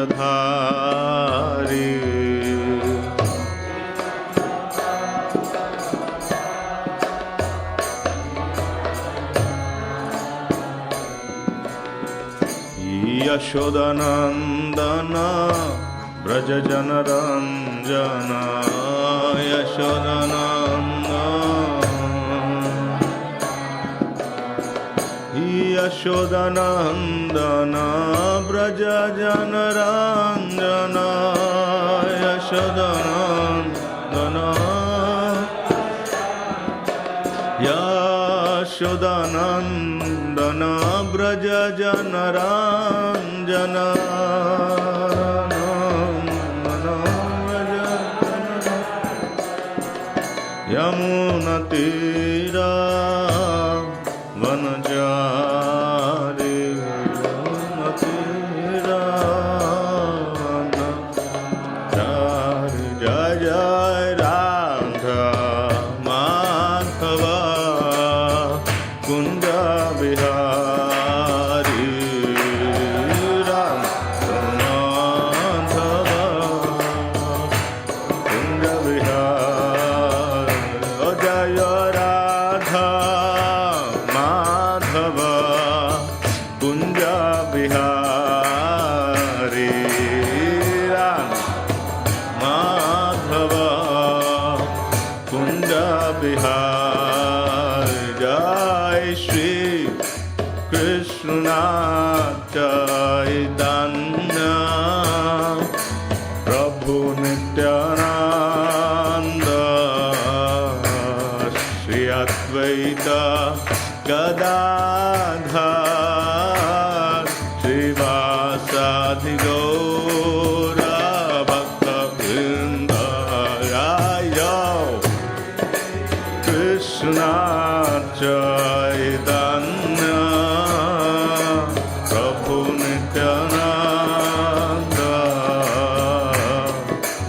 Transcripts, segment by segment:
Sutradhari. Yashodanandana Brajajanaranjana Yashodanandana Yashodanandana Brajajanaranjana Yashodanandana Yashodanandana Brajajanaranjana Yamunatira Vanajari Yamunatira Vanajari Jai Jai Radha Madhava Kunja Bihari Radha Madhava Kunja Bihari Oh Jaya Radha Madhava Kunja Bihari Radha Madhava Kunja Bihari Jai Shri Krishna Chaitanya Prabhu Nityananda Shri Advaita Gadadhar Srivasadi Gaura Bhakta Vrinda Jaya Krishna Chaitanya Prabhu Nityananda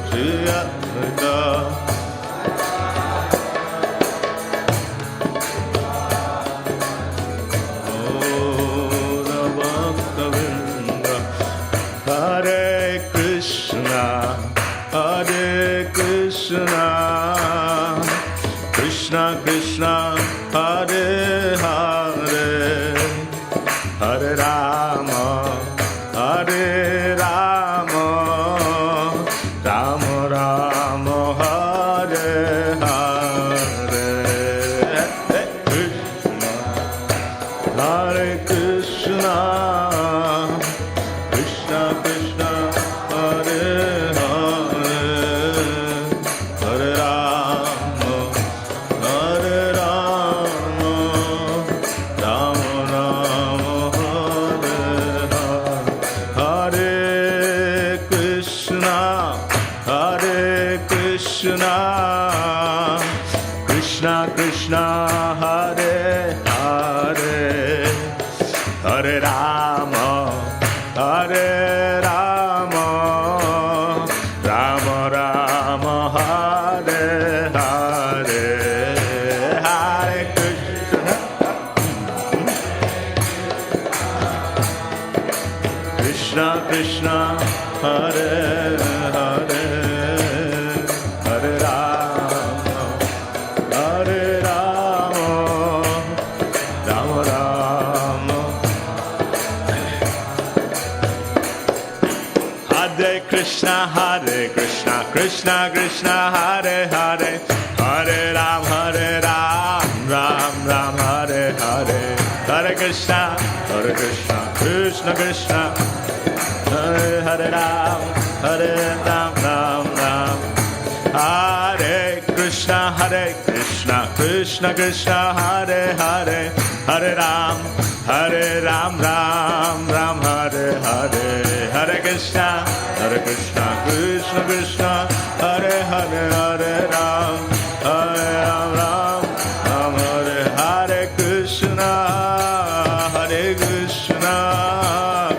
Shri Advaita Gaura Bhakta Vrinda Hare Krishna Krishna Krishna Hare Hare Hare Rama Hare Rama Rama Rama Hare Hare Hare Krishna Krishna Krishna Hare Hare Hare Rama Hare Rama Rama Rama Hare Hare Hare Krishna Krishna Krishna Hare Hare Hare Rama Hare Rama Rama Rama Hare Hare Hare Krishna Krishna Hare Hare Hare Rama Hare Rama Rama Rama Hare Krishna Krishna Krishna Hare Hare Hare Ram Ram Ram Hare Hare Hare Krishna Krishna Krishna Hare Hare Ram Ram Ram Hare Krishna Krishna Krishna Hare Hare Hare Ram Ram Ram Hare Hare Hare Krishna Krishna Krishna Hare Hare Hare Ram Ram Ram Hare Hare Krishna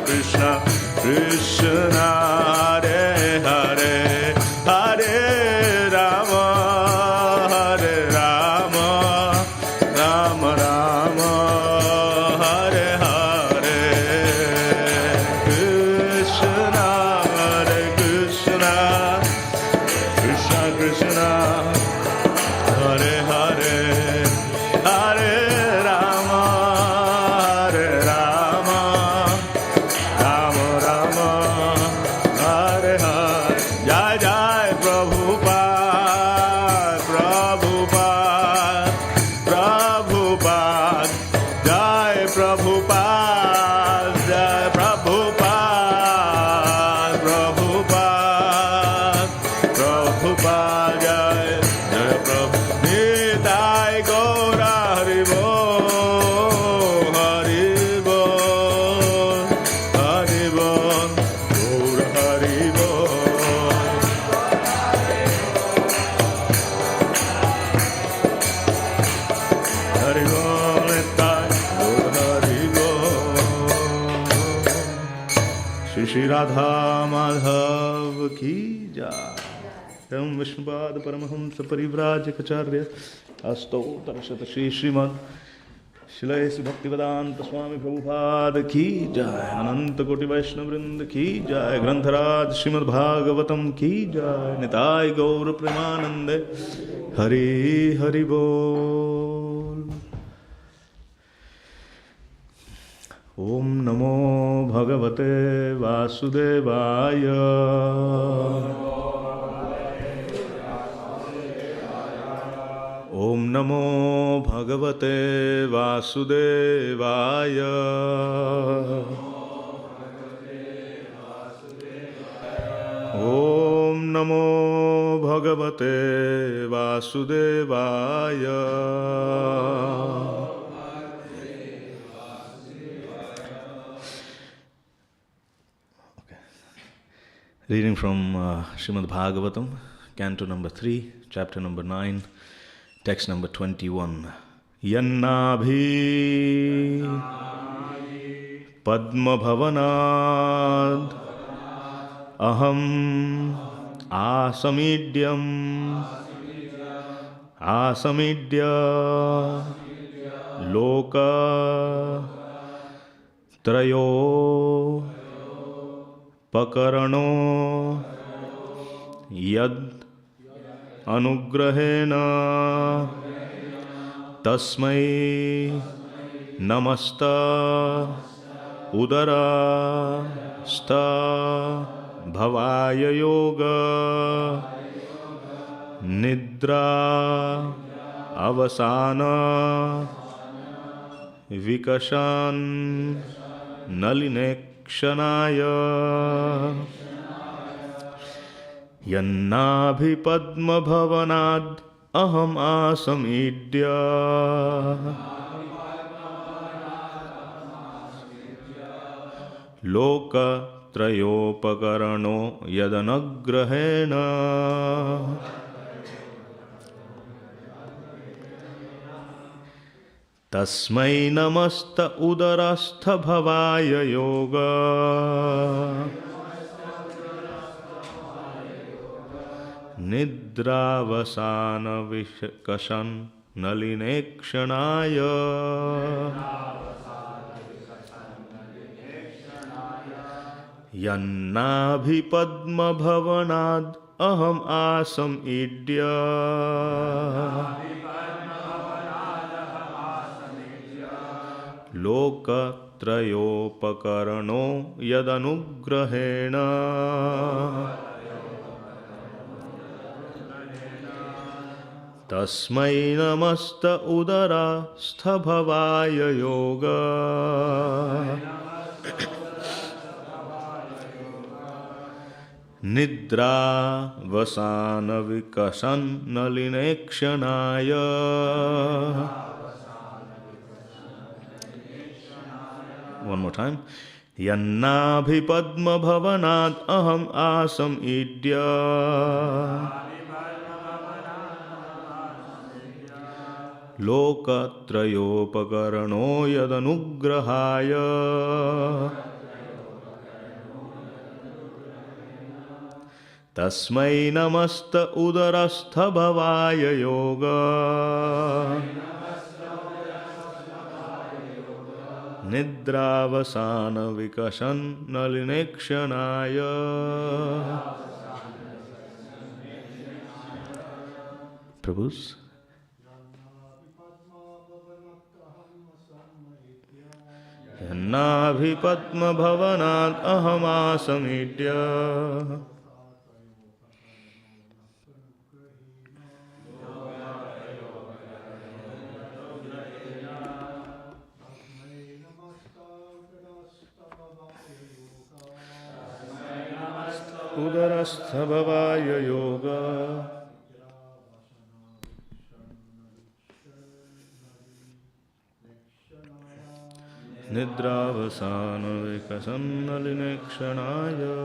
Krishna Krishna Hare Hare Hare Rama Rama Rama Hare Hare Krishna Prabhupada Jai Jai Prabhu Nitai Gaura Hari Bol Hari Bol Hari Bol Gaura Hari Bol Hari Bol Nitai Gaura Hari Bol Shri Shri Radha Madhav Ki Jai Ram Vishnupada Paramahamsa Parivrajakacarya Astotar Shata Shri Srimad Shilayasi Bhaktivedanta Swami Prabhupada Ki Jai Ananta Koti Vaishnava Vrinda Ki Jai Grantharaj Srimad Bhagavatam Ki Jai Nitai Gaur Premanande Hari Hari Bol Om Namo Bhagavate Vasudevaya Om Namo Bhagavate Vasudevaya Om Namo Bhagavate Vasudevaya Reading from Srimad Bhagavatam, Canto number 3, chapter number 9, text number 21. Yannabhi Padma Bhavanad Aham Asamidya Loka Trayo Pakarano Yad Anugrahena Tasmai Namasta Udara Sta Bhavaya Yoga Nidra Avasana Vikashan Nalinekshanaya Yannabhi Padma Bhavanad Aham Asamidya Loka Trayopakarano Yadanagrahena Tasmai Namasta Udarastha Bhavaya Yoga Nidravasana Vikashan Nalinekshanaya Yannabhi Padma Bhavanad Aham Asam Idya Loka Trayopakarano Yadanugrahena Tasmai Namasta Udara Sthabhavaya Yoga Nidra Vasana Vikasan Nalinekshanaya. One more time. Yannabhi Padma Bhavanad Aham Asam Idya Lokatrayopakarano Yadanugrahaya Tasmai Namasta Udarastha Bhavaya Yoga Nidravasana Vikashan Nalinekshanaya. Prabhus. Yannabhi Padma Bhavanad Aham Asamidya Udara Udarastha Bhavaya Yoga. Nidravasana Vikasanna Linekshanaya.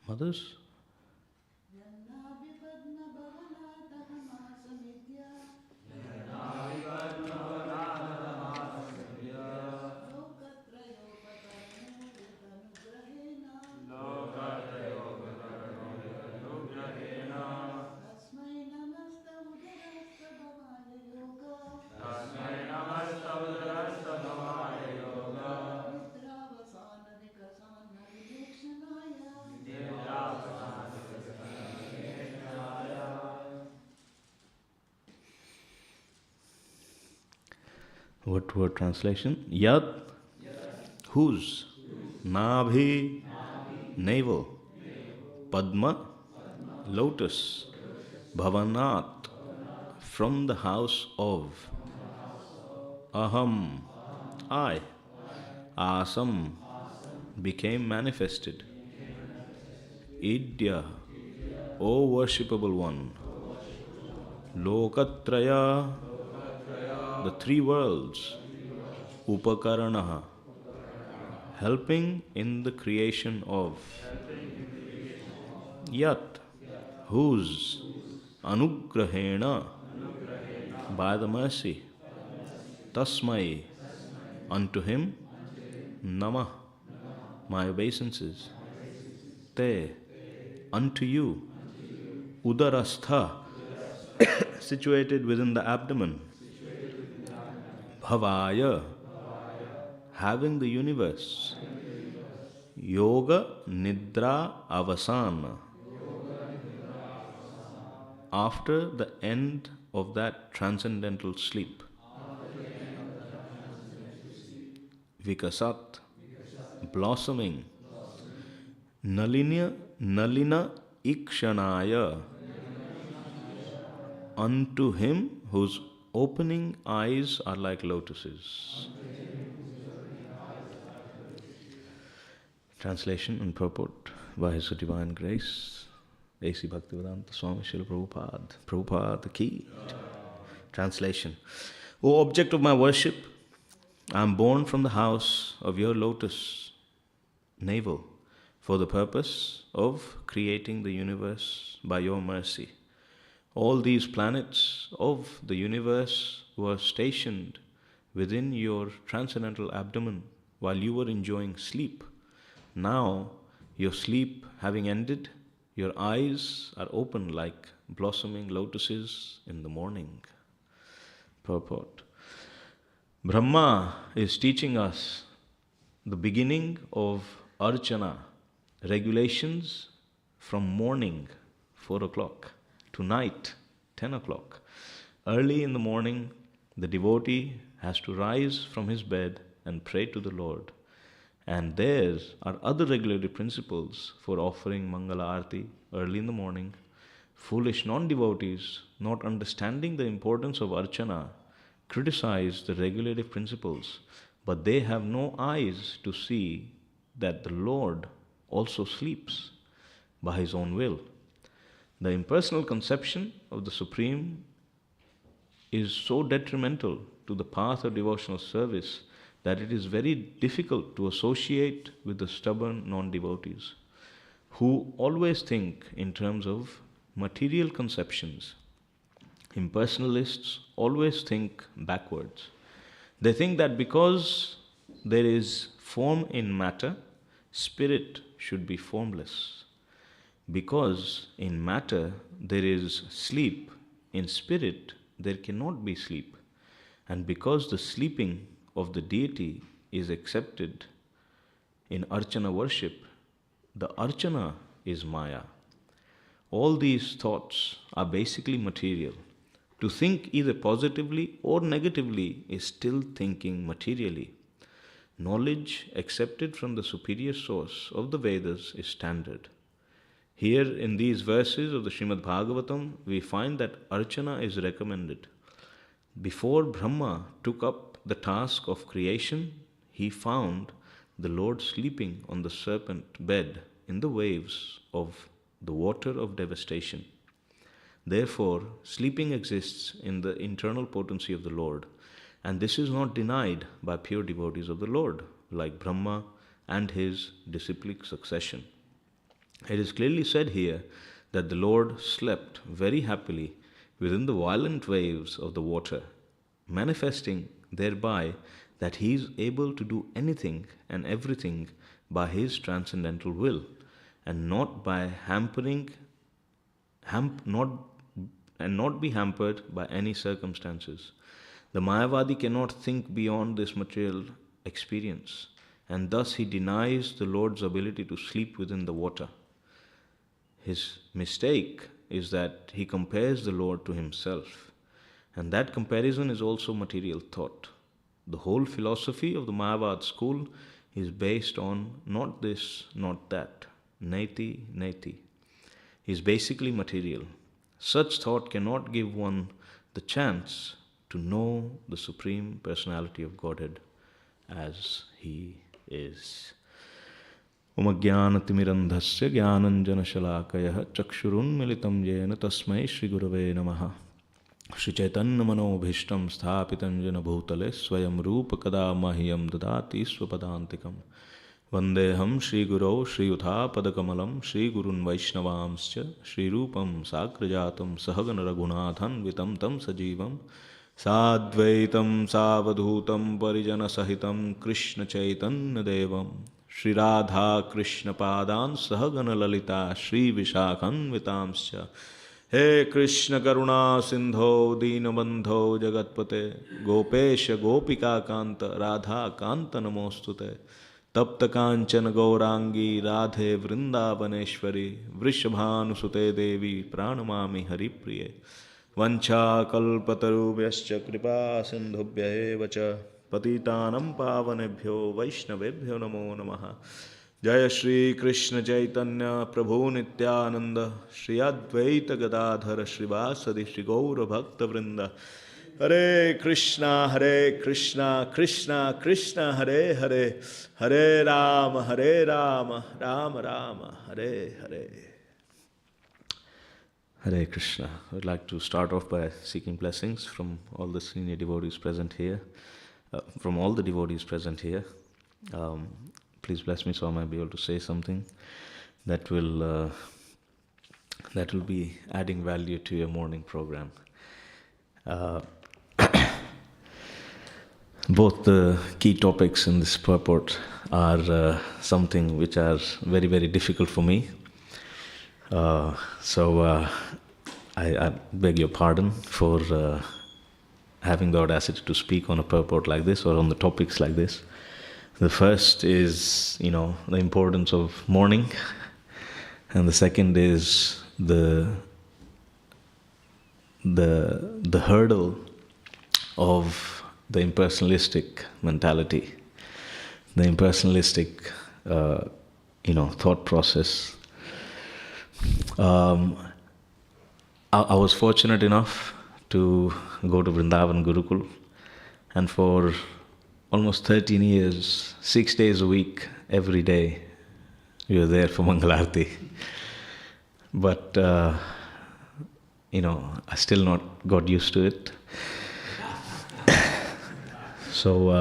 Mothers? Word translation. Yat, whose? Nabhi, navel. Padma, lotus. Bhavanat, from the house of. Aham, I. Asam, became manifested. Idya, O worshipable one. Lokatraya, the three worlds. Upakaranaha, helping in the creation of. Yat, whose. Anugrahena, by the mercy. Tasmai, unto him. Namah, my obeisances. Te, unto you. Udarastha, situated within the abdomen. Bhavaya, having the universe. Yoga Nidra Avasana, after the end of that transcendental sleep. Vikasat, blossoming. Nalina Ikshanaya, unto him whose opening eyes are like lotuses. Translation and purport by His Divine Grace, A.C. Bhaktivedanta Swami Srila Prabhupada Ki. Translation. O object of my worship, I am born from the house of your lotus navel for the purpose of creating the universe by your mercy. All these planets of the universe were stationed within your transcendental abdomen while you were enjoying sleep. Now, your sleep having ended, your eyes are open like blossoming lotuses in the morning. Purport. Brahma is teaching us the beginning of Archana, regulations from morning, 4 o'clock, to night, 10 o'clock. Early in the morning, the devotee has to rise from his bed and pray to the Lord. And there are other regulatory principles for offering Mangala Arati early in the morning. Foolish non-devotees, not understanding the importance of Archana, criticize the regulative principles, but they have no eyes to see that the Lord also sleeps by His own will. The impersonal conception of the Supreme is so detrimental to the path of devotional service that it is very difficult to associate with the stubborn non-devotees who always think in terms of material conceptions. Impersonalists always think backwards. They think that because there is form in matter, spirit should be formless. Because in matter there is sleep, in spirit there cannot be sleep. And because the sleeping of the deity is accepted in Archana worship, the Archana is Maya. All these thoughts are basically material. To think either positively or negatively is still thinking materially. Knowledge accepted from the superior source of the Vedas is standard. Here in these verses of the Srimad Bhagavatam, we find that Archana is recommended. Before Brahma took up the task of creation, he found the Lord sleeping on the serpent bed in the waves of the water of devastation. Therefore, sleeping exists in the internal potency of the Lord, and this is not denied by pure devotees of the Lord, like Brahma and his disciplic succession. It is clearly said here that the Lord slept very happily within the violent waves of the water, manifesting thereby that he is able to do anything and everything by his transcendental will, and not by not be hampered by any circumstances. The Mayavadi cannot think beyond this material experience, and thus he denies the Lord's ability to sleep within the water. His mistake is that he compares the Lord to himself, and that comparison is also material thought. The whole philosophy of the Mayavad school is based on not this, not that, naiti, naiti. Is basically material. Such thought cannot give one the chance to know the Supreme Personality of Godhead as He is. Omagyanatimirandhasya jnananjanashalakayah chakshurunmilitam yena tasmai Shri Gurave Namaha. Shri Chaitanya Manobhishtam sthapitam jena bhutale swayam rupa kada mahyam dadati swapadantikam. Vandeham Shri Guru Shri Utha Padakamalam Shri Gurun Vaishnavamscha Shri Rupam Sakrajatam Sahagana Raghunathan Vitam Tam Sajivam Sadvaitam Savadhutam Parijana Sahitam Krishna Chaitanya Devam Shri Radha Krishna Padan Sahagana Lalita Shri Vishakhan Vitamscha. He Krishna Karuna Sindho Deenabandho Jagatpate Gopesha Gopika Kanta Radha Kanta Namostute Tapta Kanchana Gaurangi Radhe Vrindavaneshwari Vrishabhanusute Devi Pranamami Haripriye Vancha Kalpatarubhyascha Kripa Sindhubhya Evacha Patitanam Pavanebhyo Vaishnavebhyo Namo Namaha. Jaya Shri Krishna Chaitanya Prabhu Nityananda Shri Advaita Gadadhara Srivasadi Shri Gaura Bhakta Vrinda. Hare Krishna, Krishna Krishna, Hare Hare, Hare Rama, Rama Rama, Hare Hare. Hare Krishna. I would like to start off by seeking blessings from all the senior devotees present here, from all the devotees present here. Please bless me so I might be able to say something that will be adding value to your morning program. Both the key topics in this purport are something which are very, very difficult for me. So I beg your pardon for having the audacity to speak on a purport like this or on the topics like this. The first is, the importance of morning, and the second is the hurdle of the impersonalistic mentality, the impersonalistic, thought process. I was fortunate enough to go to Vrindavan Gurukul, and for almost 13 years, 6 days a week, every day, we were there for Mangalarti. But, I still not got used to it. So,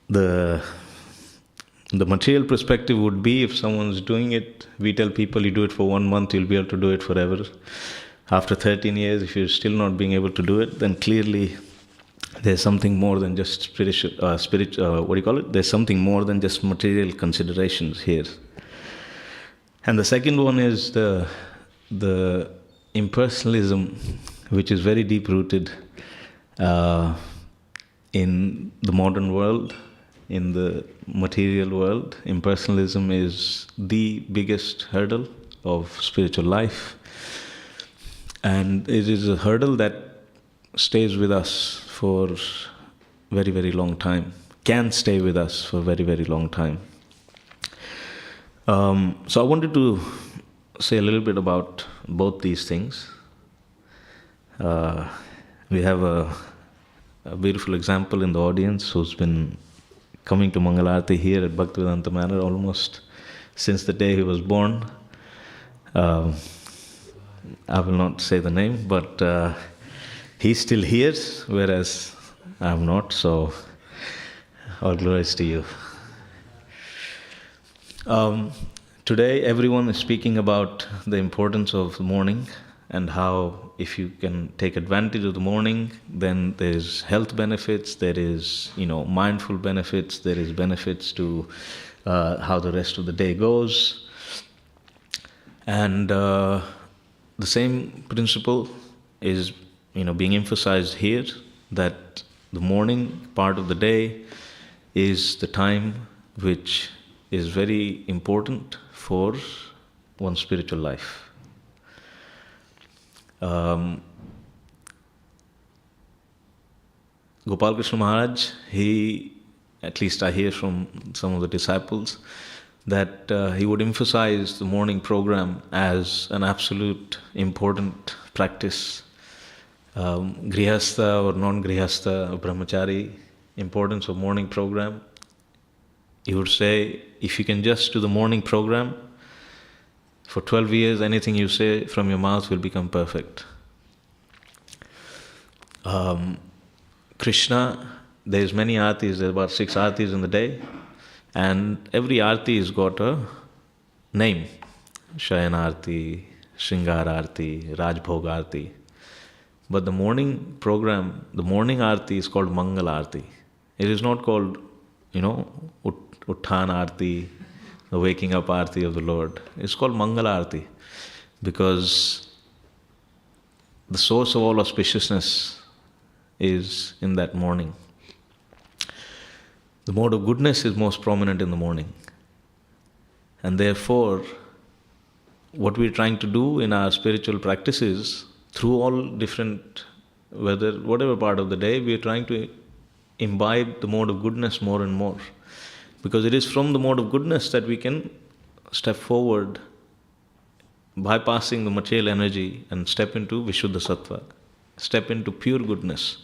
the material perspective would be, if someone's doing it, we tell people you do it for 1 month, you'll be able to do it forever. After 13 years, if you're still not being able to do it, then clearly there's something more than just There's something more than just material considerations here. And the second one is the impersonalism, which is very deep-rooted in the modern world in the material world. Impersonalism is the biggest hurdle of spiritual life. And it is a hurdle that stays with us for very, very long time. Can stay with us for a very, very long time. So I wanted to say a little bit about both these things. We have a beautiful example in the audience who's been coming to Mangalarti here at Bhaktivedanta Manor almost since the day he was born. I will not say the name, but he's still here, whereas I'm not, so all glories to you. Today everyone is speaking about the importance of the morning and how if you can take advantage of the morning, then there's health benefits, there is, mindful benefits, there is benefits to how the rest of the day goes. And the same principle is, being emphasized here, that the morning part of the day is the time which is very important for one's spiritual life. Gopal Krishna Maharaj, at least I hear from some of the disciples, that he would emphasize the morning program as an absolute important practice. Grihastha or non-grihastha or brahmachari, importance of morning program. He would say, if you can just do the morning program, for 12 years, anything you say from your mouth will become perfect. Krishna, there's many artis, there's about 6 artis in the day, and every arti has got a name. Shayana Arti, Shringar Arti, Rajbhog Arti. But the morning program, the morning Arti is called Mangal Arti. It is not called, Utthan Arti, the waking up Arti of the Lord. It's called Mangal Arti because the source of all auspiciousness is in that morning. The mode of goodness is most prominent in the morning. And therefore, what we're trying to do in our spiritual practices, through all different, whatever part of the day, we're trying to imbibe the mode of goodness more and more. Because it is from the mode of goodness that we can step forward, bypassing the material energy and step into Vishuddha Sattva, step into pure goodness.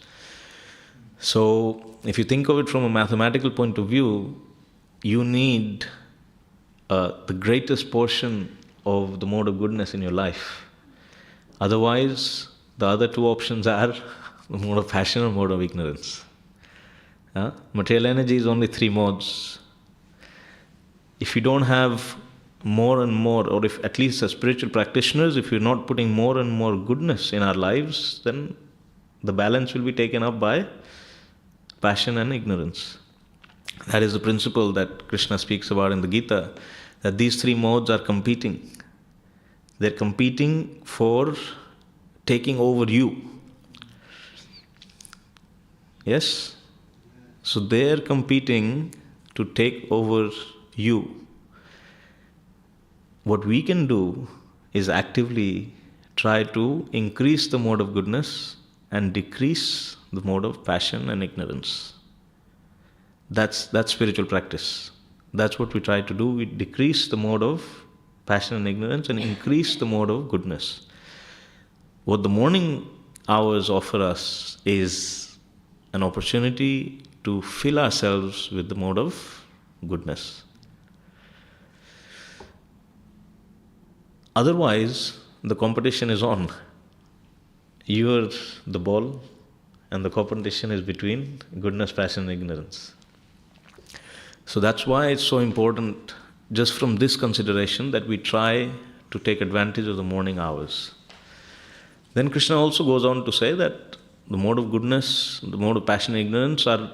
So, if you think of it from a mathematical point of view, you need the greatest portion of the mode of goodness in your life. Otherwise, the other 2 options are the mode of passion or mode of ignorance. Material energy is only 3 modes. If you don't have more and more, or if at least as spiritual practitioners, if you're not putting more and more goodness in our lives, then the balance will be taken up by passion and ignorance. That is the principle that Krishna speaks about in the Gita, that these 3 modes are competing. They're competing for taking over you. Yes? So they're competing to take over you. What we can do is actively try to increase the mode of goodness and decrease the mode of passion and ignorance. That's spiritual practice. That's what we try to do. We decrease the mode of passion and ignorance and increase the mode of goodness. What the morning hours offer us is an opportunity to fill ourselves with the mode of goodness. Otherwise, the competition is on. You're the ball, and the competition is between goodness, passion, and ignorance. So that's why it's so important, just from this consideration, that we try to take advantage of the morning hours. Then Krishna also goes on to say that the mode of goodness, the mode of passion and ignorance are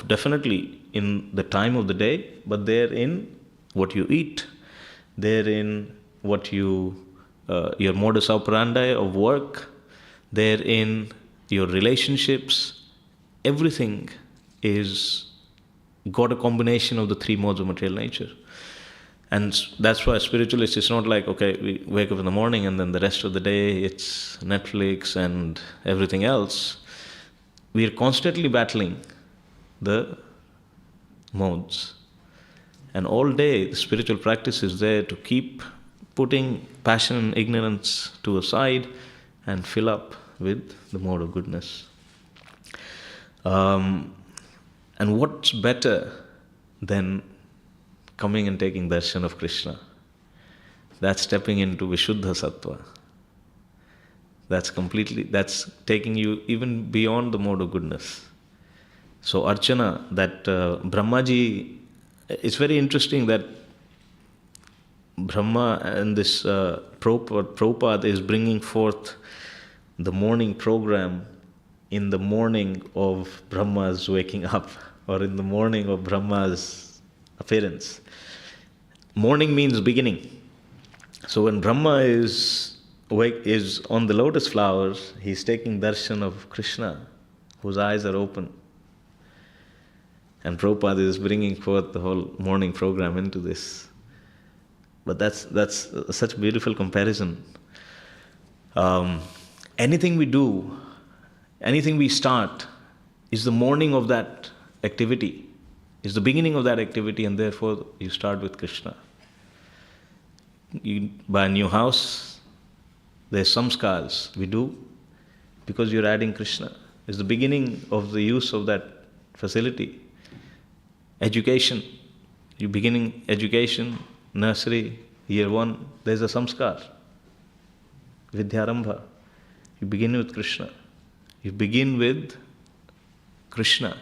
definitely in the time of the day, but they're in what you eat, they're in what your modus operandi of work, they're in your relationships. Everything is got a combination of the three modes of material nature. And that's why spiritualists, it's not like, okay, we wake up in the morning and then the rest of the day it's Netflix and everything else. We are constantly battling the modes. And all day the spiritual practice is there to keep putting passion and ignorance to a side and fill up with the mode of goodness. And what's better than coming and taking darshan of Krishna? That's stepping into Vishuddha Sattva. That's taking you even beyond the mode of goodness. So Archana, that Brahmaji, it's very interesting that Brahma and this Prabhupada is bringing forth the morning program in the morning of Brahma's waking up, or in the morning of Brahma's appearance. Morning means beginning. So when Brahma is on the lotus flowers, he's taking darshan of Krishna, whose eyes are open. And Prabhupada is bringing forth the whole morning program into this. But that's such a beautiful comparison. Anything we do, anything we start, is the morning of that activity, is the beginning of that activity, and therefore you start with Krishna. You buy a new house, there's samskars we do because you're adding Krishna. It's the beginning of the use of that facility. Education, you're beginning education, nursery, year 1, there's a samskar. Vidyarambha. You begin with Krishna. You begin with Krishna.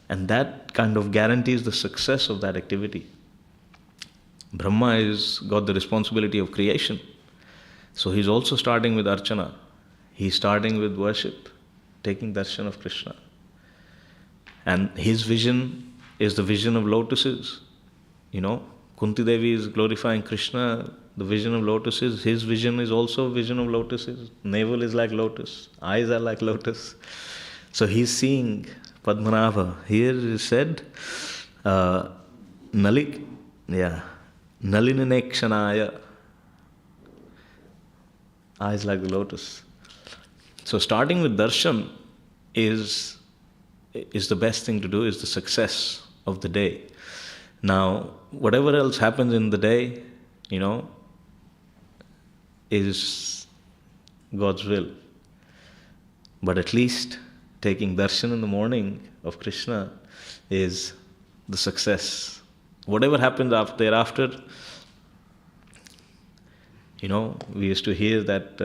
And that kind of guarantees the success of that activity. Brahma has got the responsibility of creation. So he's also starting with Archana. He's starting with worship, taking darshan of Krishna. And his vision is the vision of lotuses. Kunti Devi is glorifying Krishna, the vision of lotuses. His vision is also a vision of lotuses. Navel is like lotus, eyes are like lotus. So he's seeing Padmanabha. Here is said, Nalinanekshanaya, eyes like the lotus. So starting with darshan is the best thing to do, is the success of the day. Now, whatever else happens in the day, is God's will. But at least taking darshan in the morning of Krishna is the success. Whatever happens thereafter, we used to hear that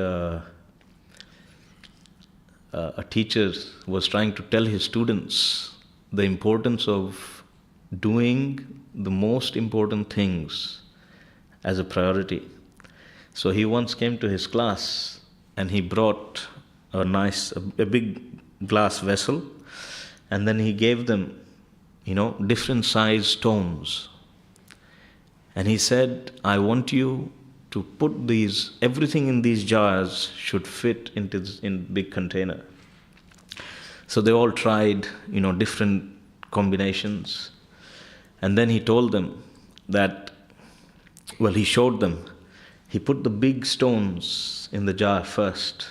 a teacher was trying to tell his students the importance of doing the most important things as a priority. So he once came to his class and he brought a big glass vessel, and then he gave them, different size stones. And he said, I want you to put everything in these jars should fit in big container. So they all tried, different combinations. And then he told them that, he showed them. He put the big stones in the jar first,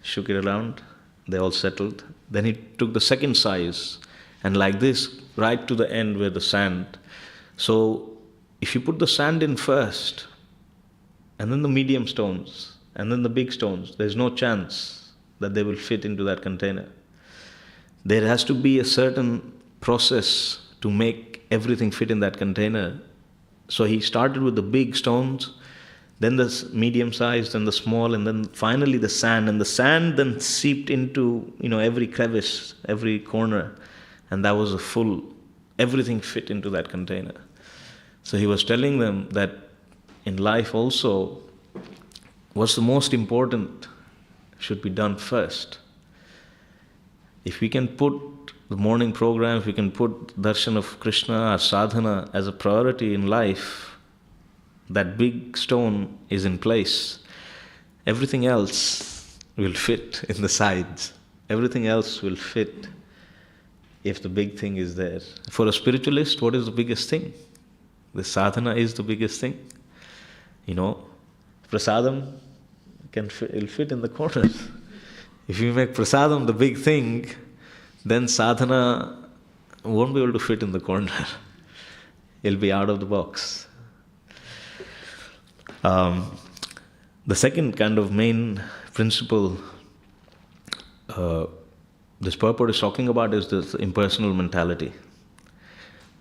shook it around, they all settled. Then he took the second size, and like this, right to the end where the sand. So if you put the sand in first, and then the medium stones, and then the big stones, there's no chance that they will fit into that container. There has to be a certain process to make everything fit in that container. So he started with the big stones, then the medium sized, and the small, and then finally the sand. And the sand then seeped into, every crevice, every corner. And that was everything fit into that container. So he was telling them that in life also, what's the most important should be done first. If we can put the morning program, if we can put darshan of Krishna or sadhana as a priority in life, that big stone is in place. Everything else will fit in the sides. Everything else will fit if the big thing is there. For a spiritualist, what is the biggest thing? The sadhana is the biggest thing. Prasadam will fit in the corner. If you make prasadam the big thing, then sadhana won't be able to fit in the corner. It'll be out of the box. The second kind of main principle this purport is talking about is this impersonal mentality.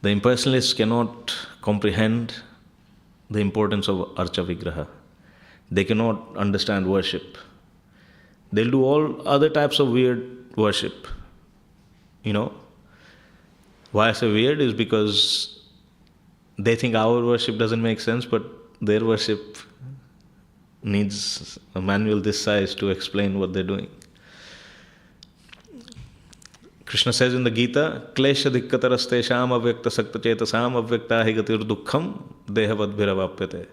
The impersonalists cannot comprehend the importance of Archa Vigraha. They cannot understand worship. They'll do all other types of weird worship. Why I say weird is because they think our worship doesn't make sense, but their worship needs a manual this size to explain what they're doing. Krishna says in the Gita, Klesha dikkatarastesham avyakta sakta chetasam avyakta hi gatir dukkham dehavat bhiravapyate.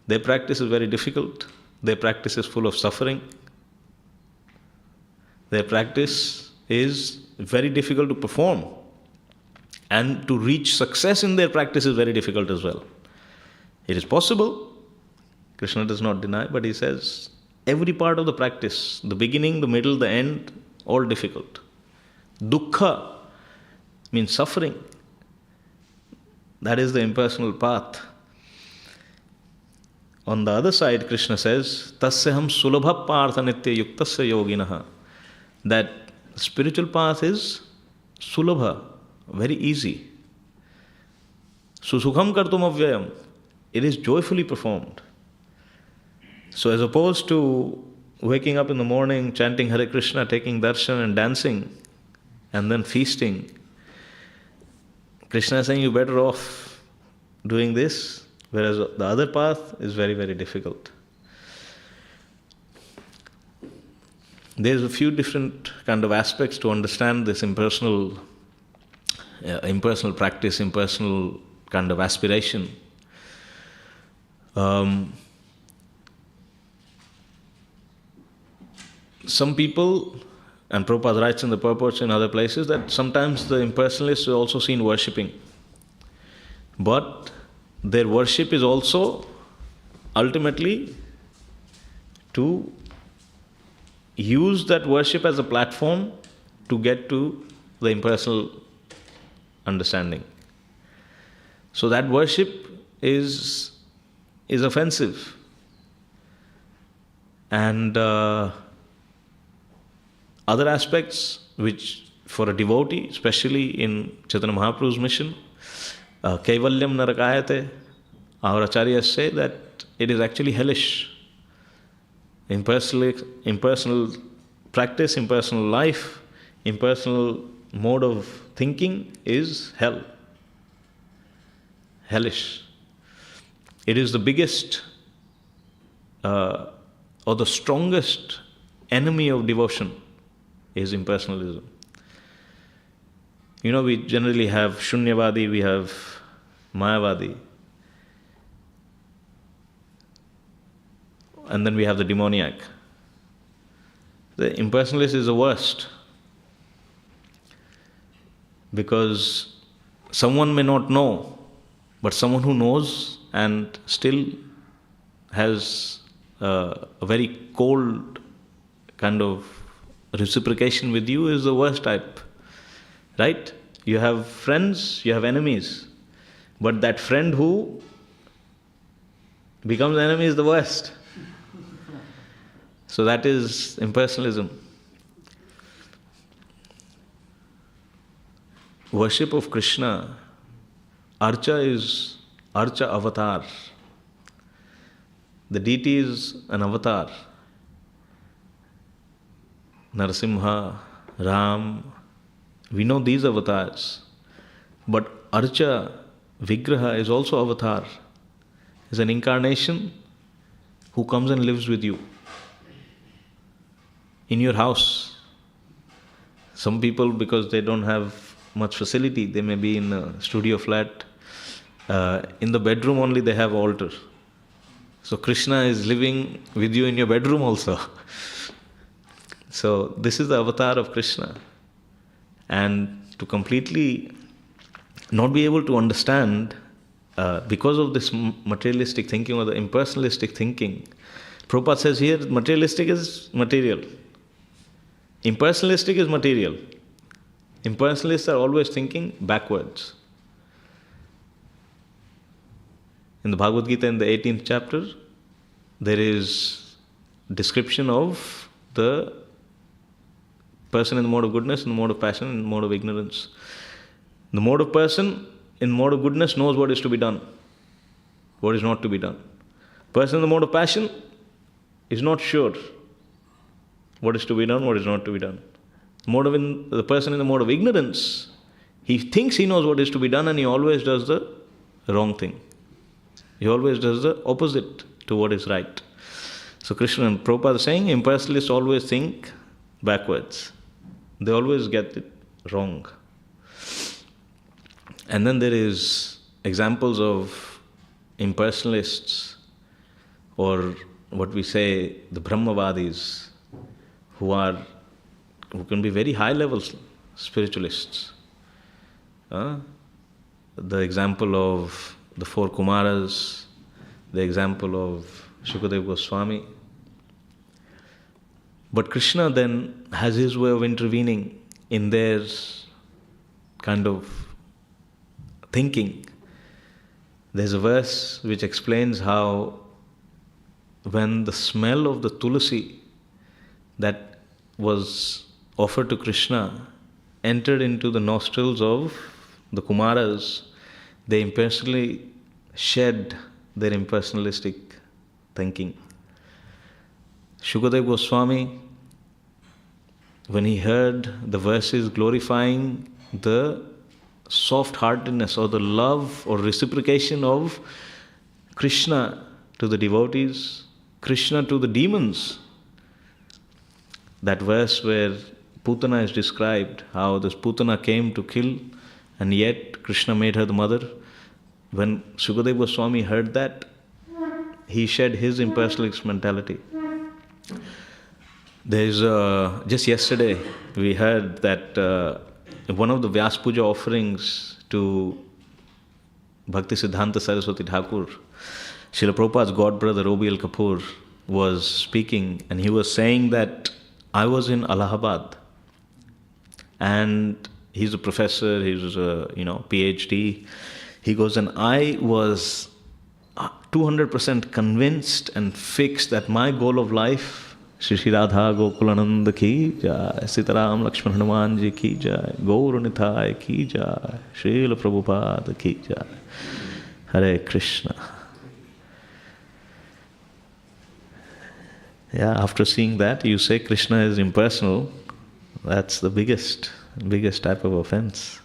Their practice is very difficult. Their practice is full of suffering. Their practice is very difficult to perform. And to reach success in their practice is very difficult as well. It is possible, Krishna does not deny, but he says every part of the practice, the beginning, the middle, the end, all difficult. Dukkha means suffering. That is the impersonal path. On the other side, Krishna says, Tasyaham sulabha partha nitya yuktasya yoginaha. That spiritual path is sulabha, very easy. Susukham kartum avyayam. It is joyfully performed. So as opposed to waking up in the morning, chanting Hare Krishna, taking darshan and dancing, and then feasting, Krishna is saying you're better off doing this, whereas the other path is very, very difficult. There's a few different kind of aspects to understand this impersonal practice, impersonal kind of aspiration. Some people, and Prabhupada writes in the purports in other places, that sometimes the impersonalists are also seen worshipping. But their worship is also ultimately to use that worship as a platform to get to the impersonal understanding. So that worship is offensive. And other aspects which for a devotee, especially in Chaitanya Mahaprabhu's mission, Kaivalyam Narakayate, our acharyas say that it is actually hellish. Impersonal practice, impersonal life, impersonal mode of thinking is hell. Hellish. It is the biggest or the strongest enemy of devotion is impersonalism. We generally have Shunyavadi, we have Mayavadi, and then we have the demoniac. The impersonalist is the worst, because someone may not know, but someone who knows and still has a very cold kind of reciprocation with you is the worst type. Right? You have friends, you have enemies. But that friend who becomes enemy is the worst. So that is impersonalism. Worship of Krishna, Archa is Archa avatar. The deity is an avatar. Narasimha, Ram, we know these avatars. But Archa, Vigraha is also avatar. Is an incarnation who comes and lives with you in your house. Some people, because they don't have much facility, they may be in a studio flat. In the bedroom only they have altar. So Krishna is living with you in your bedroom also. So this is the avatar of Krishna. And to completely not be able to understand because of this materialistic thinking or the impersonalistic thinking. Prabhupada says here, materialistic is material. Impersonalistic is material. Impersonalists are always thinking backwards. In the Bhagavad Gita, in the 18th chapter, there is description of the person in the mode of goodness, in the mode of passion, in the mode of ignorance. The mode of person in the mode of goodness knows what is to be done, what is not to be done. Person in the mode of passion is not sure what is to be done, what is not to be done. The person in the mode of ignorance, he thinks he knows what is to be done and he always does the wrong thing. He always does the opposite to what is right. So Krishna and Prabhupada are saying impersonalists always think backwards. They always get it wrong. And then there is examples of impersonalists, or what we say, the Brahmavadis, who can be very high level spiritualists. The example of the four Kumaras, the example of Shukadeva Goswami. But Krishna then has his way of intervening in their kind of thinking. There's a verse which explains how when the smell of the tulasi that was offered to Krishna entered into the nostrils of the Kumaras, they impersonally shed their impersonalistic thinking. Shukadeva Goswami, when he heard the verses glorifying the soft-heartedness or the love or reciprocation of Krishna to the devotees, Krishna to the demons, that verse where Putana is described, how this Putana came to kill and yet Krishna made her the mother. When Shukadeva Goswami heard that, he shed his impersonalist mentality. There's just yesterday we heard that one of the Vyas Puja offerings to Bhakti Siddhanta Saraswati Thakur, Srila Prabhupada's godbrother Obi Kapoor was speaking, and he was saying that I was in Allahabad, and he's a professor, he's a PhD. He goes, and I was 200% convinced and fixed that my goal of life, Shri Radha Gokulananda ki jai, Sitaram Lakshman Hanuman ji ki jai, Gaur Nithai ki jai, Srila Prabhupada ki jai, Hare Krishna. Yeah, after seeing that, you say Krishna is impersonal. That's the biggest type of offense.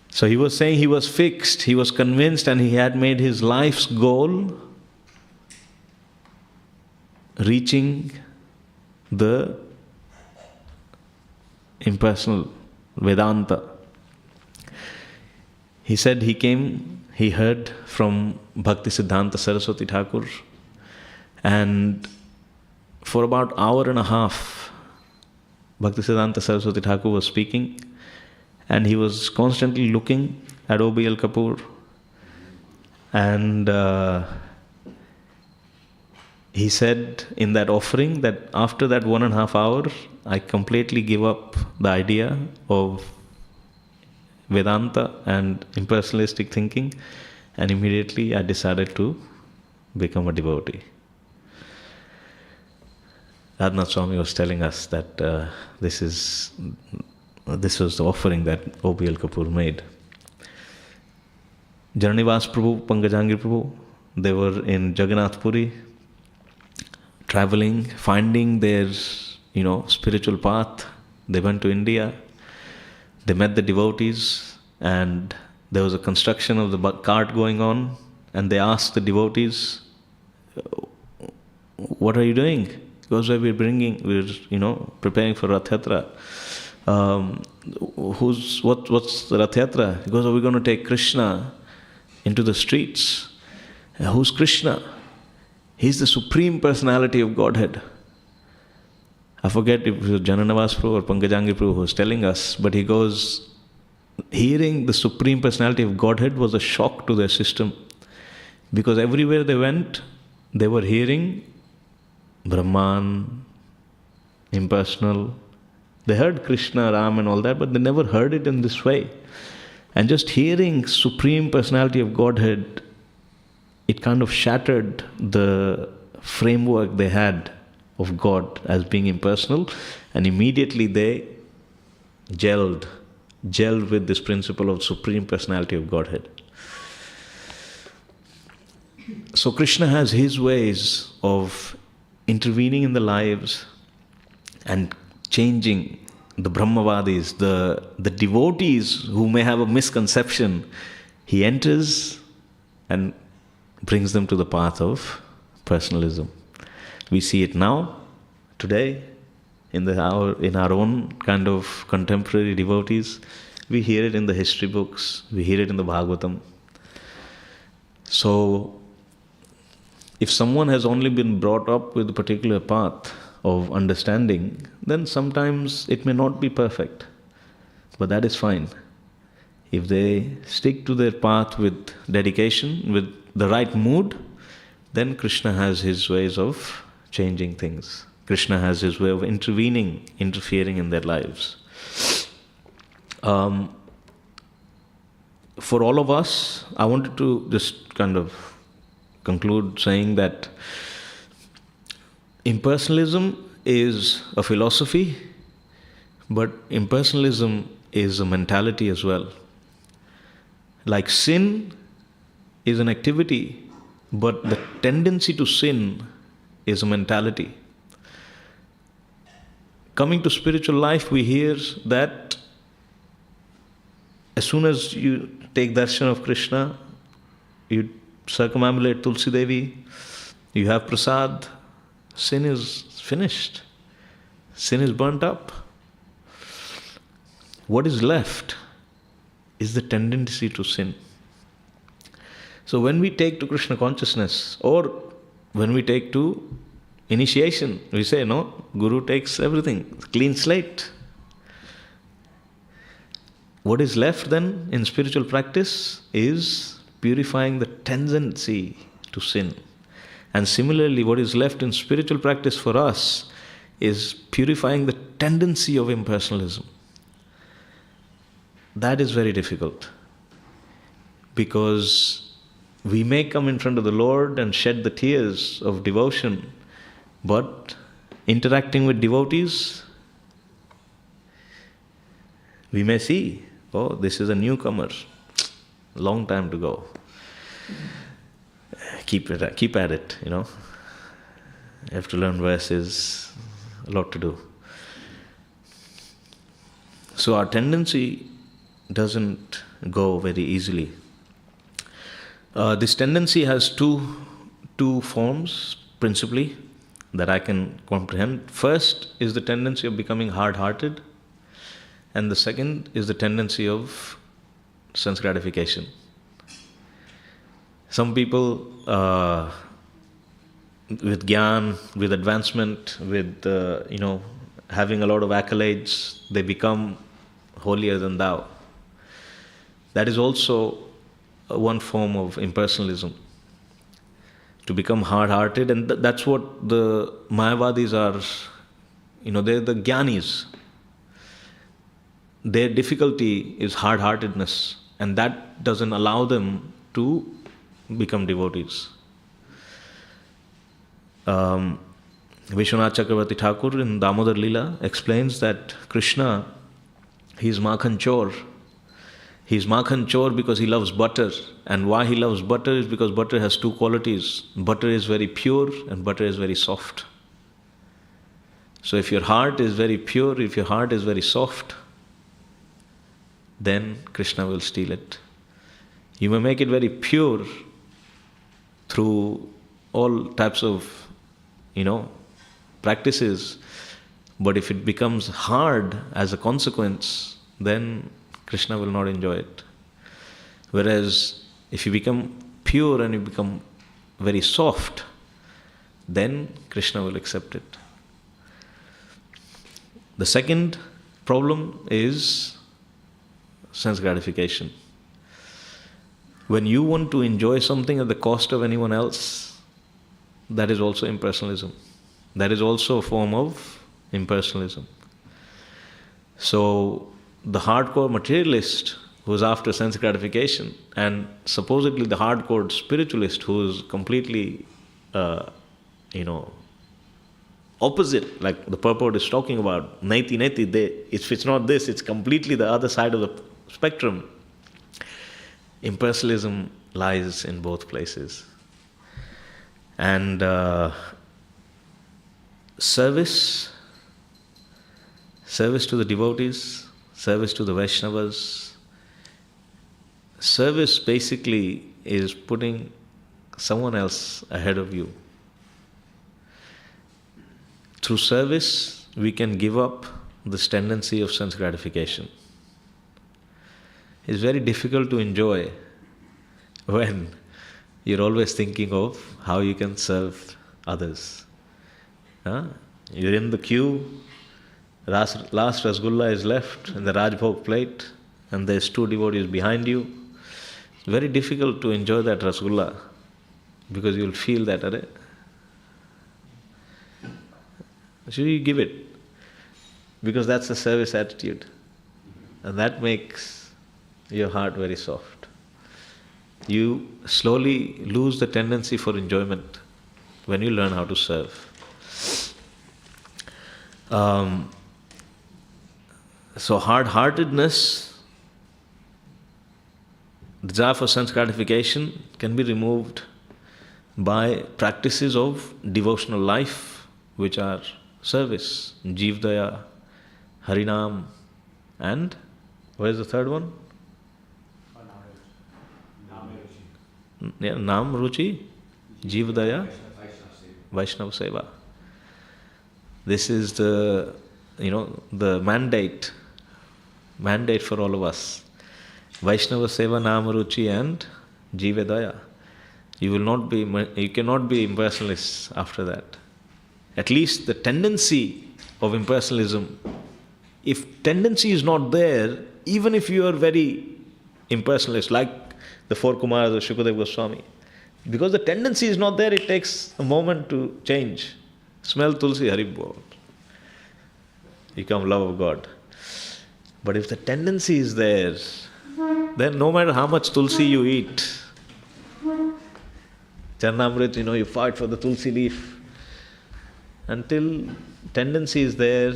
So he was saying he was fixed, he was convinced, and he had made his life's goal reaching the impersonal Vedanta. He said he heard from Bhakti Siddhanta Saraswati Thakur, and for about hour and a half, Bhakti Siddhanta Saraswati Thakur was speaking, and he was constantly looking at O.B.L. Kapoor, and he said in that offering that after that 1.5 hours, I completely give up the idea of Vedanta and impersonalistic thinking, and immediately I decided to become a devotee. Radhanath Swami was telling us that this was the offering that O.B.L. Kapoor made. Jananivas Prabhu, Pankajangir Prabhu, they were in Jagannath Puri, traveling, finding their spiritual path. They went to India, they met the devotees, and there was a construction of the cart going on, and they asked the devotees, what are you doing? Because we're preparing for Rath Yatra. What's the Rath Yatra? Because we're going to take Krishna into the streets. Who's Krishna? He's the Supreme Personality of Godhead. I forget if it was Jananavas Prabhu or Pankajangi Prabhu who was telling us, but he goes, hearing the Supreme Personality of Godhead was a shock to their system. Because everywhere they went, they were hearing Brahman, impersonal. They heard Krishna, Ram and all that, but they never heard it in this way. And just hearing Supreme Personality of Godhead, it kind of shattered the framework they had of God as being impersonal, and immediately they gelled with this principle of Supreme Personality of Godhead. So Krishna has his ways of intervening in the lives and changing the Brahmavadis, the devotees who may have a misconception. He enters and brings them to the path of personalism. We see it now, today, in our own kind of contemporary devotees. We hear it in the history books, we hear it in the Bhagavatam. So, if someone has only been brought up with a particular path of understanding, then sometimes it may not be perfect. But that is fine. If they stick to their path with dedication, with the right mood, then Krishna has his ways of changing things. Krishna has his way of intervening, interfering in their lives. For all of us, I wanted to just kind of conclude saying that impersonalism is a philosophy, but impersonalism is a mentality as well. Like sin is an activity, but the tendency to sin is a mentality. Coming to spiritual life, we hear that as soon as you take darshan of Krishna, you circumambulate Tulsi Devi, you have prasad, sin is finished. Sin is burnt up. What is left is the tendency to sin. So when we take to Krishna consciousness, or when we take to initiation, we say, no, Guru takes everything, clean slate. What is left then in spiritual practice is purifying the tendency to sin. And similarly, what is left in spiritual practice for us is purifying the tendency of impersonalism. That is very difficult, because we may come in front of the Lord and shed the tears of devotion, but interacting with devotees, we may see, oh, this is a newcomer, long time to go. Keep at it, You have to learn verses, a lot to do. So our tendency doesn't go very easily. This tendency has two forms, principally, that I can comprehend. First is the tendency of becoming hard-hearted, and the second is the tendency of sense gratification. Some people, with jnana, with advancement, with having a lot of accolades, they become holier than thou. That is also one form of impersonalism, to become hard-hearted, and that's what the Mayavadis are. They're the jnanis. Their difficulty is hard-heartedness, and that doesn't allow them to become devotees. Vishwanath Chakravarti Thakur in Damodar Leela explains that Krishna, he is Makhan Chor. He is Makhan Chor because he loves butter. And why he loves butter is because butter has two qualities. Butter is very pure and butter is very soft. So if your heart is very pure, if your heart is very soft, then Krishna will steal it. You may make it very pure through all types of, practices, but if it becomes hard as a consequence, then Krishna will not enjoy it. Whereas if you become pure and you become very soft, then Krishna will accept it. The second problem is sense gratification. When you want to enjoy something at the cost of anyone else, that is also impersonalism. That is also a form of impersonalism. So the hardcore materialist who's after sense gratification, and supposedly the hardcore spiritualist who's completely, opposite, like the purport is talking about, naiti, if it's not this, it's completely the other side of the spectrum. Impersonalism lies in both places. And service to the devotees, service to the Vaishnavas. Service basically is putting someone else ahead of you. Through service, we can give up this tendency of sense gratification. It's very difficult to enjoy when you're always thinking of how you can serve others. You're in the queue, last Rasgulla is left in the Rajbhog plate, and there's 2 devotees behind you. It's very difficult to enjoy that Rasgulla because you'll feel that, so you give it, because that's the service attitude, and that makes your heart very soft. You slowly lose the tendency for enjoyment when you learn how to serve. So hard-heartedness, desire for sense gratification, can be removed by practices of devotional life, which are service, Jivdaya, Harinam, and where's the third one? Nam Ruchi, Jivdaya, Vaishnava Seva. This is the mandate for all of us. Vaishnava Seva, Nam Ruchi, and Jivdaya. You cannot be impersonalists after that. At least the tendency of impersonalism, if tendency is not there, even if you are very impersonalist, like the 4 Kumaras of Shukadeva Goswami, because the tendency is not there, it takes a moment to change. Smell Tulsi, Haribol. Become love of God. But if the tendency is there, then no matter how much Tulsi you eat, Charnamrit, you fight for the Tulsi leaf. Until tendency is there,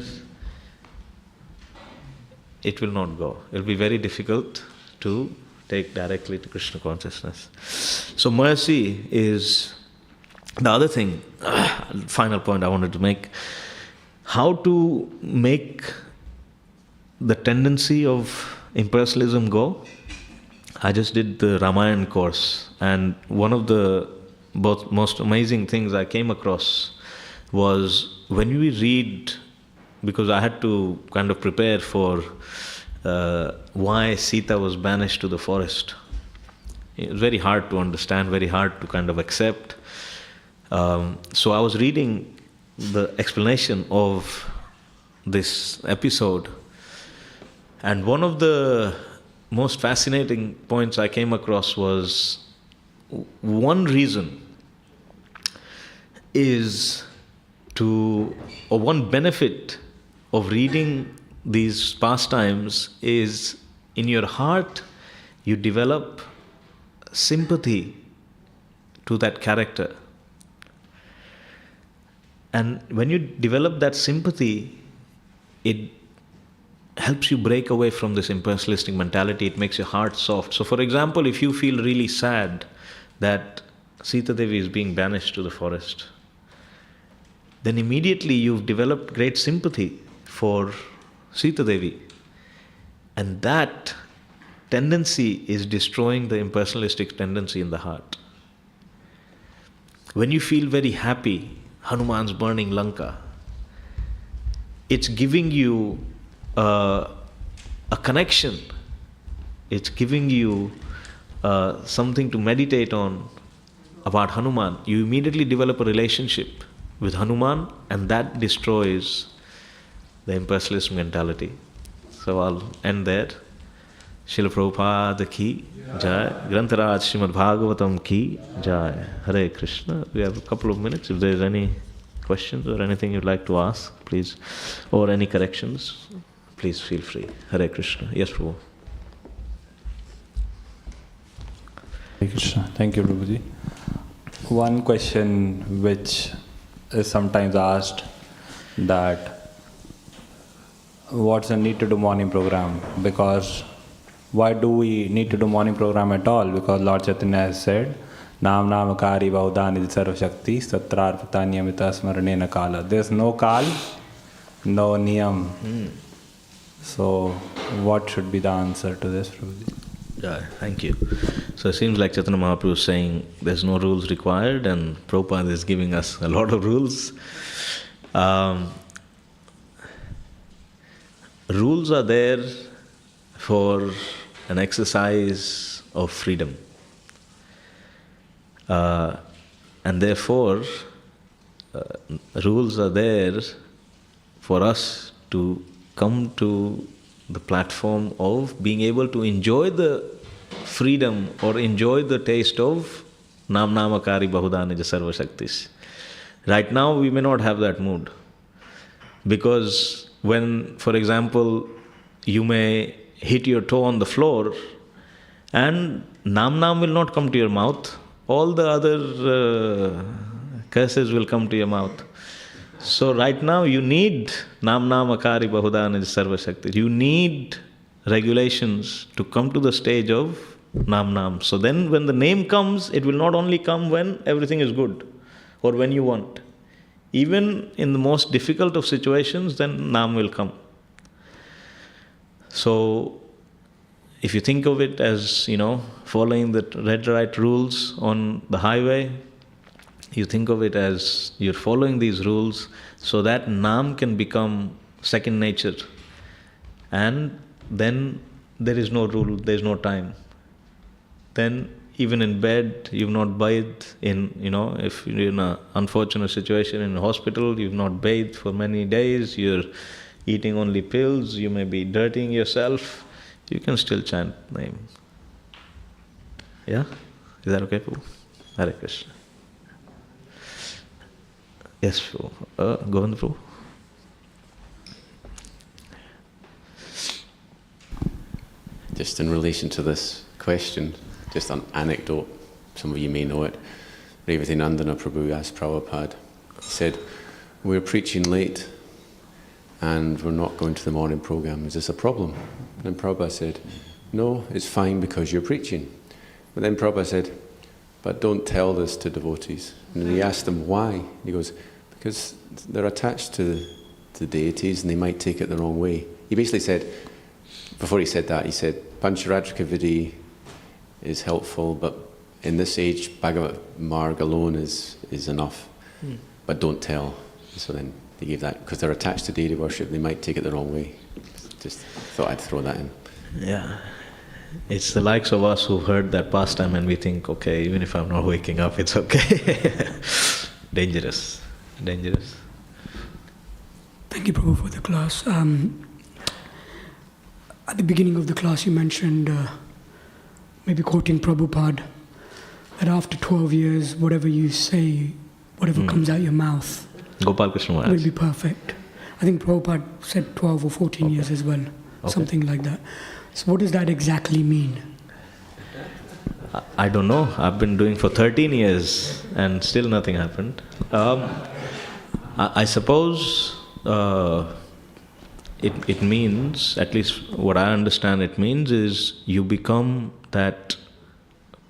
it will not go. It will be very difficult to take directly to Krishna consciousness. So mercy is the other thing, final point I wanted to make. How to make the tendency of impersonalism go? I just did the Ramayana course, and one of the most amazing things I came across was when we read, because I had to kind of prepare for why Sita was banished to the forest. It was very hard to understand, very hard to kind of accept. So I was reading the explanation of this episode, and one of the most fascinating points I came across was one reason is one benefit of reading these pastimes is in your heart you develop sympathy to that character. And when you develop that sympathy, it helps you break away from this impersonalistic mentality. It makes your heart soft. So for example, if you feel really sad that Sita Devi is being banished to the forest, then immediately you've developed great sympathy for Sita Devi. And that tendency is destroying the impersonalistic tendency in the heart. When you feel very happy, Hanuman's burning Lanka, it's giving you a connection. It's giving you something to meditate on about Hanuman. You immediately develop a relationship with Hanuman, and that destroys the impersonalist mentality. So I'll end there. Srila Prabhupada ki jai. Grantharaj Srimad Bhagavatam ki jai. Hare Krishna. We have a couple of minutes. If there is any questions or anything you'd like to ask, please, or any corrections, please feel free. Hare Krishna. Yes, Prabhu. Hare Krishna. Thank you, Prabhuji. One question which is sometimes asked, that what's the need to do morning program? Because why do we need to do morning program at all? Because Lord Chaitanya has said, Nam Namakari Bahudani Sarva Shakti Satrarpata Niyamita Smaranena Kala. There's no Kal, no Niyam. So what should be the answer to this, Prabhuji? Yeah, thank you. So it seems like Chaitanya Mahaprabhu is saying there's no rules required, and Prabhupada is giving us a lot of rules. Rules are there for an exercise of freedom. And therefore, rules are there for us to come to the platform of being able to enjoy the freedom or enjoy the taste of Nam Namakari Bahudani Sarva Shaktis. Right now, we may not have that mood. Because when, for example, you may hit your toe on the floor and Nam will not come to your mouth, all the other curses will come to your mouth. So right now you need Nam Akari Bahudana Sarva Shakti. You need regulations to come to the stage of Nam. So then when the name comes, it will not only come when everything is good or when you want. Even in the most difficult of situations, then Nam will come. So if you think of it as, following the red light rules on the highway, you think of it as you're following these rules so that Nam can become second nature. And then there is no rule, there is no time. Then even in bed, you've not bathed if you're in an unfortunate situation in a hospital, you've not bathed for many days, you're eating only pills, you may be dirtying yourself, you can still chant name. Yeah? Is that okay, Prabhu? Hare Krishna. Yes, Prabhu. Govinda Prabhu. Just in relation to this question, just an anecdote, some of you may know it. Revati Nandana Prabhu asked Prabhupada, he said, we're preaching late and we're not going to the morning program. Is this a problem? And Prabhupada said, no, it's fine because you're preaching. But then Prabhupada said, but don't tell this to devotees. And he asked them why. He goes, because they're attached to the deities and they might take it the wrong way. He basically said, before he said that, he said, Pancharatrika Vidhi is helpful, but in this age, Bhagavad Marg alone is enough. But don't tell. So then they gave that, because they're attached to deity worship, they might take it the wrong way. Just thought I'd throw that in. Yeah. It's the likes of us who've heard that pastime and we think, okay, even if I'm not waking up, it's okay. Dangerous. Dangerous. Thank you, Prabhu, for the class. At the beginning of the class, you mentioned, maybe quoting Prabhupada, that after 12 years, whatever you say, whatever comes out your mouth, Gopal Krishna Maharaj will be perfect. I think Prabhupada said 12 or 14 years as well, something like that. So what does that exactly mean? I don't know. I've been doing for 13 years and still nothing happened. I suppose it means, at least what I understand it means, is you become that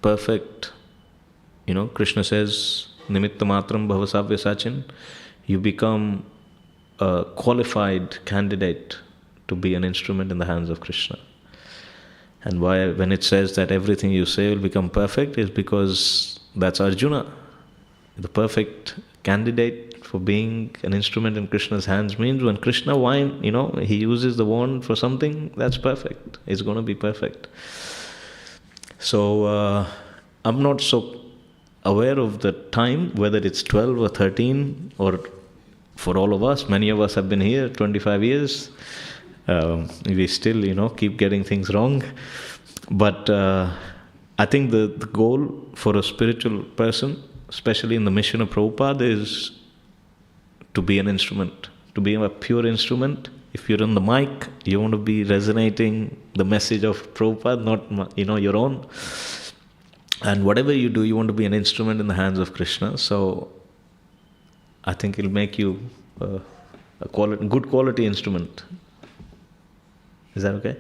perfect, Krishna says, Nimitta Matram Bhavasavya Sachin. You become a qualified candidate to be an instrument in the hands of Krishna. And why, when it says that everything you say will become perfect, is because that's Arjuna. The perfect candidate for being an instrument in Krishna's hands means when Krishna he uses the wand for something, that's perfect. It's going to be perfect. So I'm not so aware of the time, whether it's 12 or 13 or for all of us, many of us have been here 25 years. We still, keep getting things wrong. But I think the goal for a spiritual person, especially in the mission of Prabhupada, is to be an instrument, to be a pure instrument. If you're on the mic, you want to be resonating the message of Prabhupada, not your own. And whatever you do, you want to be an instrument in the hands of Krishna. So I think it'll make you a good quality instrument. Is that okay?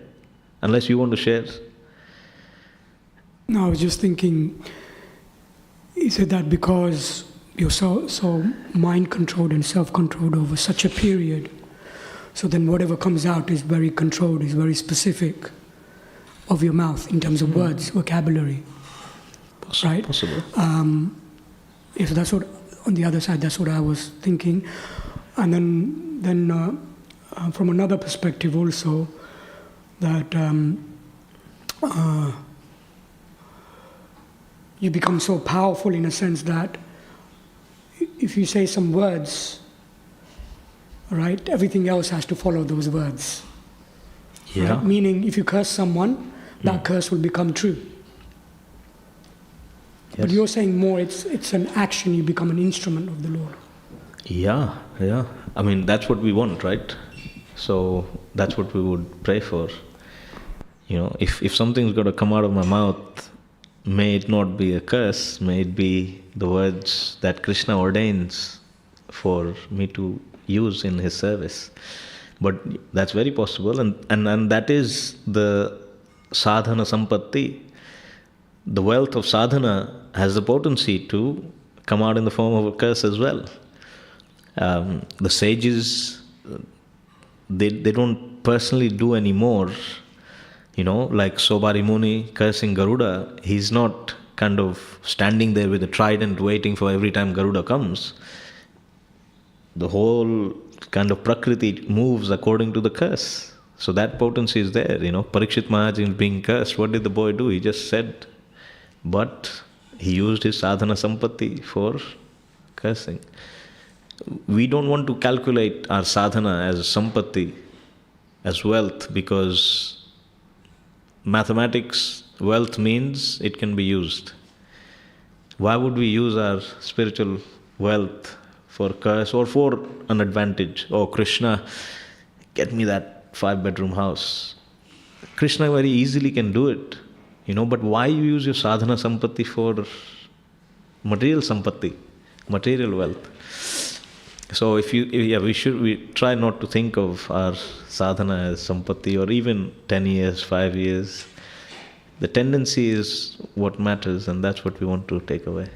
Unless you want to share. No, I was just thinking, he said that because you're so mind-controlled and self-controlled over such a period, so then whatever comes out is very controlled, is very specific of your mouth in terms of words, vocabulary. Right? Possible. So that's what, on the other side, that's what I was thinking. And then from another perspective also, that you become so powerful in a sense that if you say some words, right, everything else has to follow those words. Yeah. Right? Meaning, if you curse someone, that curse will become true. Yes. But you're saying more, it's an action, you become an instrument of the Lord. Yeah. I mean, that's what we want, right? So that's what we would pray for. If something's got to come out of my mouth, may it not be a curse, may it be the words that Krishna ordains for me to use in his service. But that's very possible, and that is the sadhana sampatti. The wealth of sadhana has the potency to come out in the form of a curse as well. The sages, they don't personally do any more. Like Sobari Muni cursing Garuda, he's not kind of standing there with a trident waiting for every time Garuda comes. The whole kind of Prakriti moves according to the curse. So that potency is there, Parikshit Maharaj is being cursed. What did the boy do? He just said, but he used his sadhana sampatti for cursing. We don't want to calculate our sadhana as sampatti, as wealth, because mathematics, wealth means it can be used. Why would we use our spiritual wealth for curse or for an advantage? Oh, Krishna, get me that 5-bedroom house. Krishna very easily can do it, but why you use your sadhana sampatti for material sampatti, material wealth? So we try not to think of our sadhana as sampatti or even 10 years, 5 years. The tendency is what matters, and that's what we want to take away.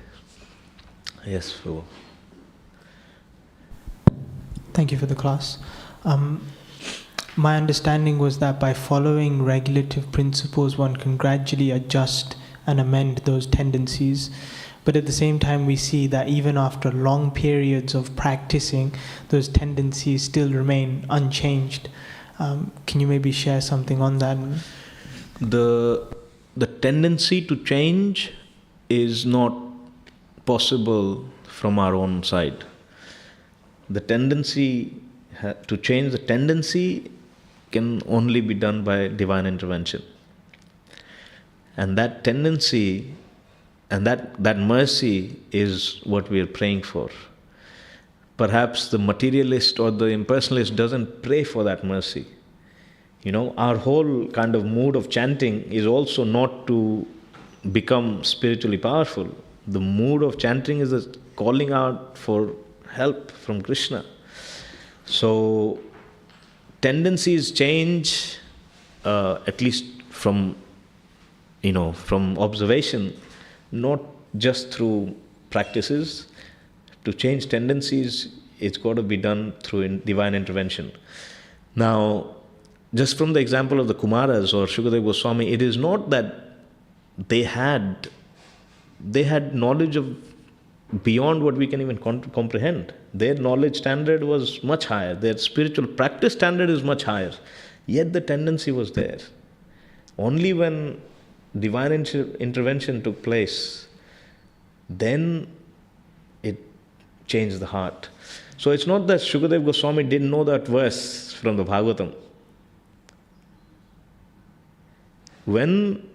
Yes, Prabhu. Thank you for the class. My understanding was that by following regulative principles, one can gradually adjust and amend those tendencies. But at the same time, we see that even after long periods of practicing, those tendencies still remain unchanged. Can you maybe share something on that? The tendency to change is not possible from our own side. The tendency to change the tendency can only be done by divine intervention. And that tendency and that mercy is what we are praying for. Perhaps the materialist or the impersonalist doesn't pray for that mercy. Our whole kind of mood of chanting is also not to become spiritually powerful. The mood of chanting is a calling out for help from Krishna. So tendencies change, at least from observation, not just through practices. To change tendencies, it's got to be done through divine intervention. Now, just from the example of the Kumaras or Shukadeva Goswami, it is not that they had knowledge of beyond what we can even comprehend. Their knowledge standard was much higher. Their spiritual practice standard is much higher. Yet the tendency was there. Only when divine intervention took place, then it change the heart. So it's not that Shukadev Goswami didn't know that verse from the Bhagavatam. When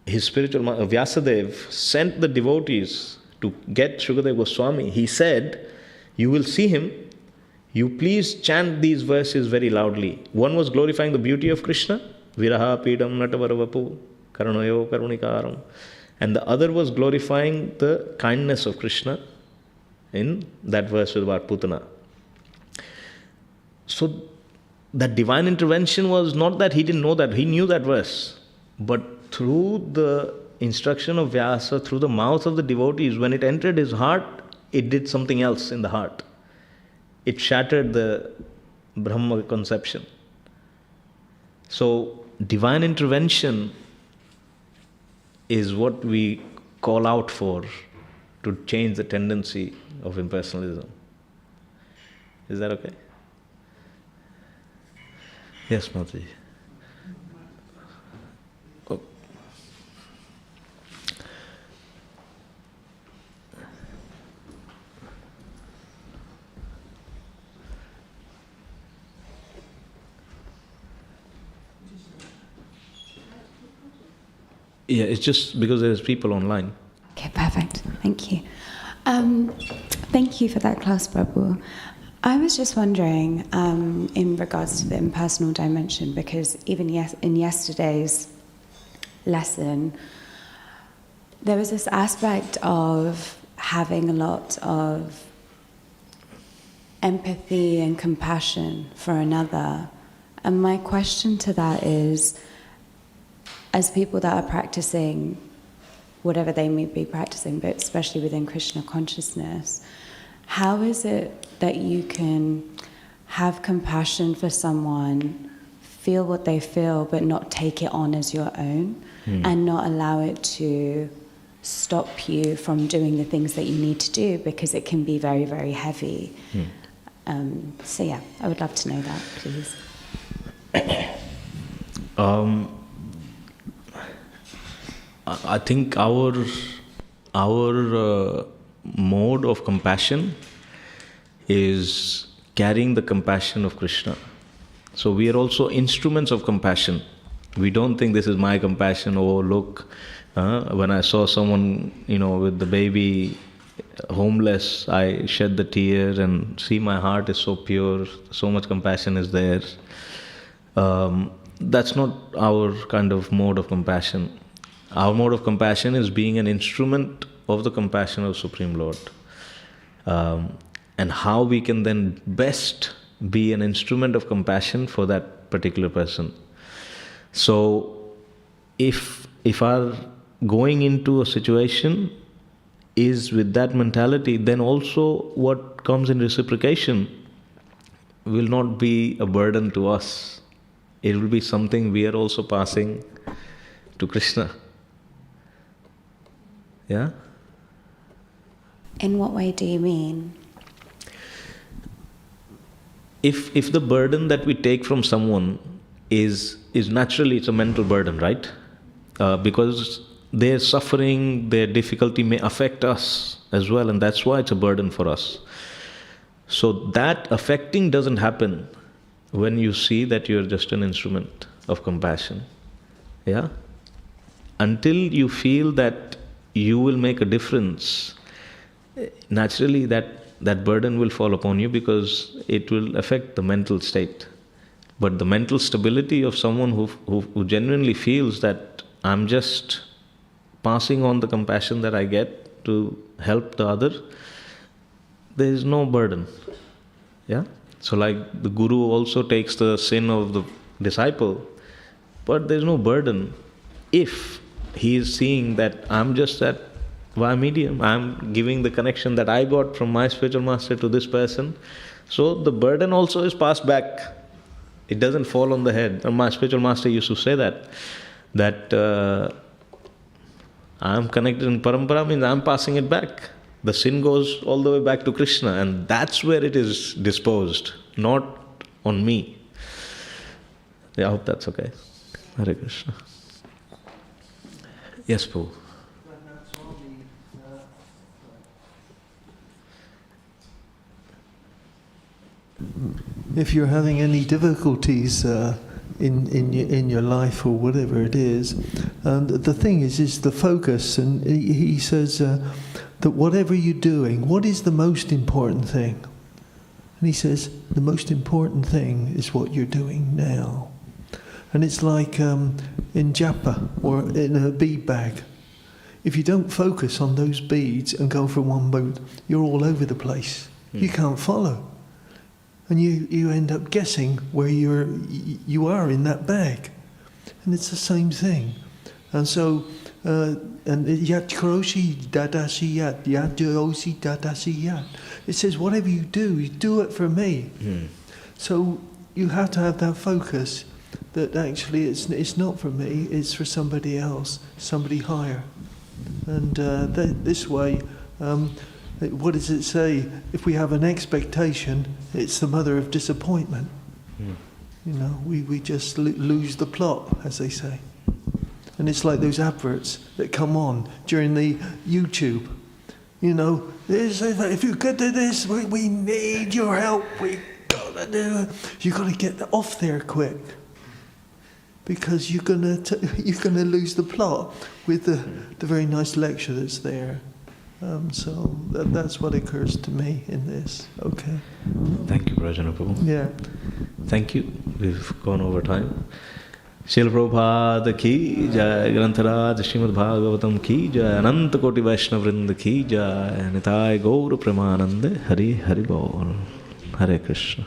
his spiritual Vyasadeva sent the devotees to get Shukadev Goswami, he said, you will see him, you please chant these verses very loudly. One was glorifying the beauty of Krishna, Viraha Pidam Natavaravapu Karunayo Karunikaram. And the other was glorifying the kindness of Krishna in that verse about Putana. So that divine intervention was not that he didn't know that, he knew that verse. But through the instruction of Vyasa, through the mouth of the devotees, when it entered his heart, it did something else in the heart. It shattered the Brahma conception. So divine intervention is what we call out for to change the tendency of impersonalism. Is that okay? Yes, Mataji. Oh. Yeah, it's just because there's people online. Okay, perfect. Thank you. Thank you for that class, Prabhu. I was just wondering, in regards to the impersonal dimension, because even in yesterday's lesson, there was this aspect of having a lot of empathy and compassion for another. And my question to that is, as people that are practicing whatever they may be practicing, but especially within Krishna consciousness, how is it that you can have compassion for someone, feel what they feel, but not take it on as your own, and not allow it to stop you from doing the things that you need to do, because it can be very, very heavy. So yeah, I would love to know that, please. I think our mode of compassion is carrying the compassion of Krishna. So we are also instruments of compassion. We don't think this is my compassion. Oh, look, when I saw someone, with the baby homeless, I shed the tear, and see, my heart is so pure, so much compassion is there. That's not our kind of mode of compassion. Our mode of compassion is being an instrument of the compassion of Supreme Lord. And how we can then best be an instrument of compassion for that particular person. So if our going into a situation is with that mentality, then also what comes in reciprocation will not be a burden to us. It will be something we are also passing to Krishna. Yeah? In what way do you mean? If the burden that we take from someone is naturally, it's a mental burden, right? Because their suffering, their difficulty may affect us as well, and that's why it's a burden for us. So that affecting doesn't happen when you see that you're just an instrument of compassion. Yeah? Until you feel that you will make a difference, naturally that burden will fall upon you, because it will affect the mental state. But the mental stability of someone who genuinely feels that I'm just passing on the compassion that I get to help the other, there is no burden. Yeah? So like the guru also takes the sin of the disciple, but there is no burden if he is seeing that I'm just that via medium. I'm giving the connection that I got from my spiritual master to this person. So the burden also is passed back. It doesn't fall on the head. And my spiritual master used to say that I'm connected in parampara means I'm passing it back. The sin goes all the way back to Krishna, and that's where it is disposed, not on me. Yeah, I hope that's okay. Hare Krishna. Yes, Prabhu. if you're having any difficulties in your life or whatever it is, and the thing is the focus. And he says that whatever you're doing, what is the most important thing? And he says the most important thing is what you're doing now. And it's like in japa or in a bead bag. If you don't focus on those beads and go from one bead, you're all over the place. You can't follow. And you end up guessing where you are in that bag. And it's the same thing. And so, and yat kroshi dadasi yat, yat josi dadasi yat. It says, whatever you do it for me. So you have to have that focus that actually it's not for me, it's for somebody else, somebody higher. And this way, what does it say? If we have an expectation, it's the mother of disappointment. You know, we just lose the plot, as they say. And it's like those adverts that come on during the YouTube. You know, if you could do this, we need your help. We gotta do it. You gotta get off there quick, because you're gonna lose the plot with the very nice lecture that's there. So that's what occurs to me in this. Okay. Thank you, Prajna Prabhu. Yeah. Thank you. We've gone over time. Srila Prabhupada ki jai, Grantaraj Srimad Bhagavatam ki jai, Ananta Koti Vaishnava Vrinda ki jai, Nitai Gaur Premanande, Hari Hari Bol, Hare Krishna.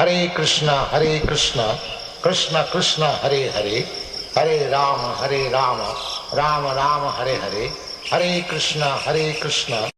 Hare Krishna, Krishna Krishna, Hare Hare, Hare Rama, Rama Rama, Hare Hare, Hare Krishna, Krishna.